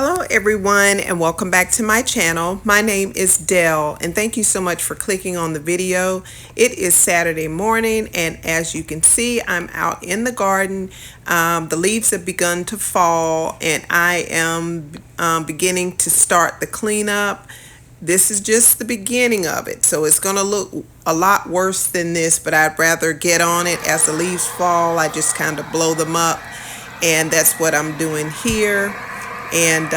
Hello everyone and welcome back to my channel. My name is Dell and thank you so much for clicking on the video. It is Saturday morning and as you can see I'm out in the garden. The leaves have begun to fall and I am beginning to start the cleanup. This is just the beginning of it, so it's going to look a lot worse than this, but I'd rather get on it. As the leaves fall, I just kind of blow them up, and that's what I'm doing here. And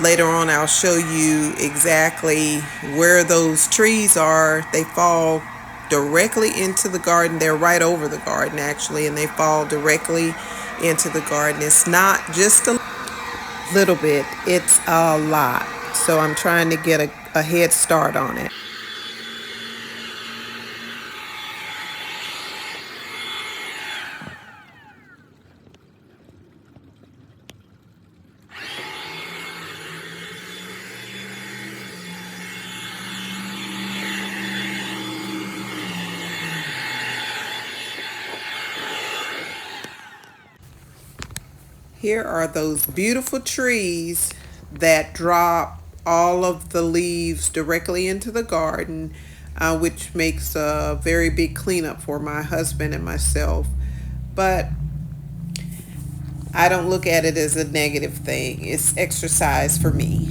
later on I'll show you exactly where those trees are. They fall directly into the garden. They're right over the garden actually, and they fall directly into the garden. It's not just a little bit, it's a lot. So I'm trying to get a head start on it. Here are those beautiful trees that drop all of the leaves directly into the garden, which makes a very big cleanup for my husband and myself. But I don't look at it as a negative thing. It's exercise for me.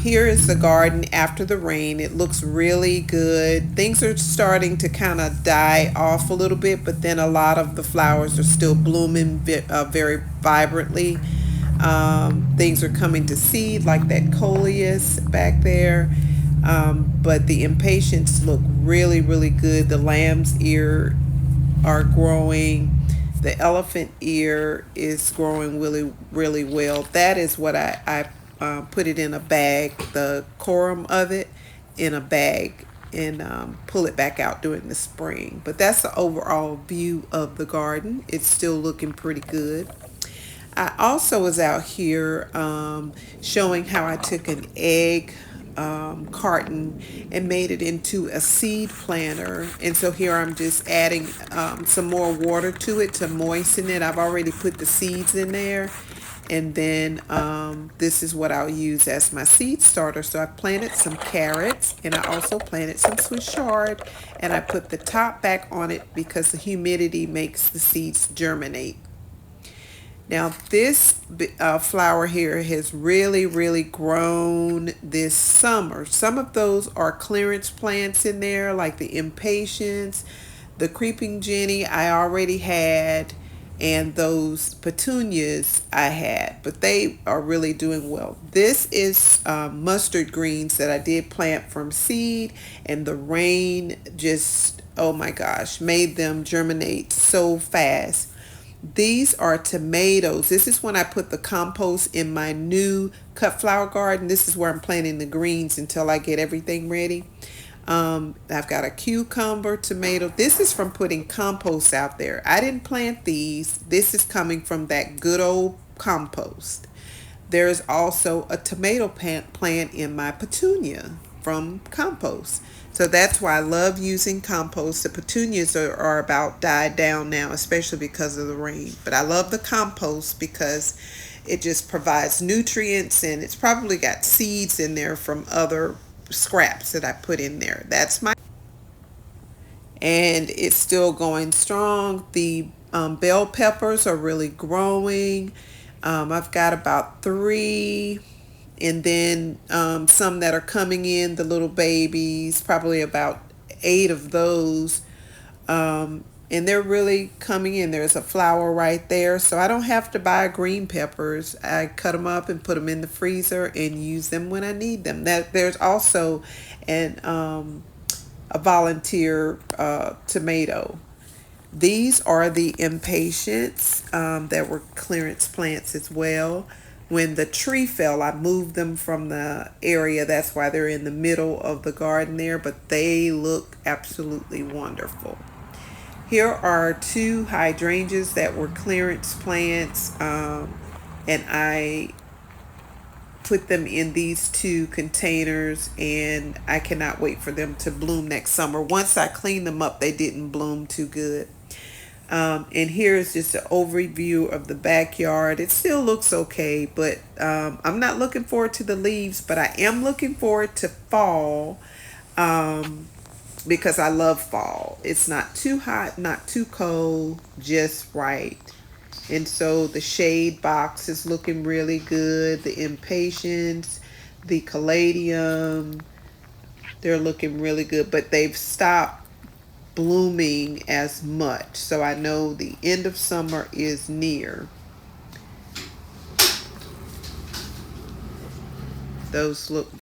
Here is the garden after the rain. It looks really good. Things are starting to kind of die off a little bit, but then a lot of the flowers are still blooming very vibrantly. Things are coming to seed, like that coleus back there. But the impatiens look really, really good. The lamb's ear are growing. The elephant ear is growing really, really well. That is what I put it in a bag, the corum of it in a bag, and pull it back out during the spring. But that's the overall view of the garden. It's still looking pretty good. I also was out here showing how I took an egg carton and made it into a seed planter, and so here I'm just adding some more water to it to moisten it. I've already put the seeds in there, and then this is what I'll use as my seed starter. So I planted some carrots and I also planted some Swiss chard, and I put the top back on it because the humidity makes the seeds germinate. Now this flower here has really grown this summer. Some of those are clearance plants in there, like the impatiens, the creeping Jenny I already had, and those petunias I had, but they are really doing well. This is mustard greens that I did plant from seed, and the rain just, oh my gosh, made them germinate so fast. These are tomatoes. This is when I put the compost in my new cut flower garden. This is where I'm planting the greens until I get everything ready. I've got a cucumber, tomato. This is from putting compost out there. I didn't plant these. This is coming from that good old compost. There's also a tomato plant in my petunia from compost. So that's why I love using compost. The petunias are about died down now, especially because of the rain. But I love the compost because it just provides nutrients, and it's probably got seeds in there from other scraps that I put in there. That's my, and it's still going strong. The bell peppers are really growing. I've got about 3, and then some that are coming in, the little babies, probably about 8 of those, and they're really coming in. There's a flower right there, so I don't have to buy green peppers. I cut them up and put them in the freezer and use them when I need them. There's also a volunteer tomato. These are the impatiens that were clearance plants as well. When the tree fell, I moved them from the area. That's why they're in the middle of the garden there, but they look absolutely wonderful. Here are 2 hydrangeas that were clearance plants, and I put them in these 2 containers, and I cannot wait for them to bloom next summer. Once I cleaned them up, they didn't bloom too good. And here's just an overview of the backyard. It still looks okay, but I'm not looking forward to the leaves, but I am looking forward to fall, um, because I love fall. It's not too hot, not too cold, just right. And so the shade box is looking really good. The impatiens, the caladium, they're looking really good, but they've stopped blooming as much. So I know the end of summer is near. Those look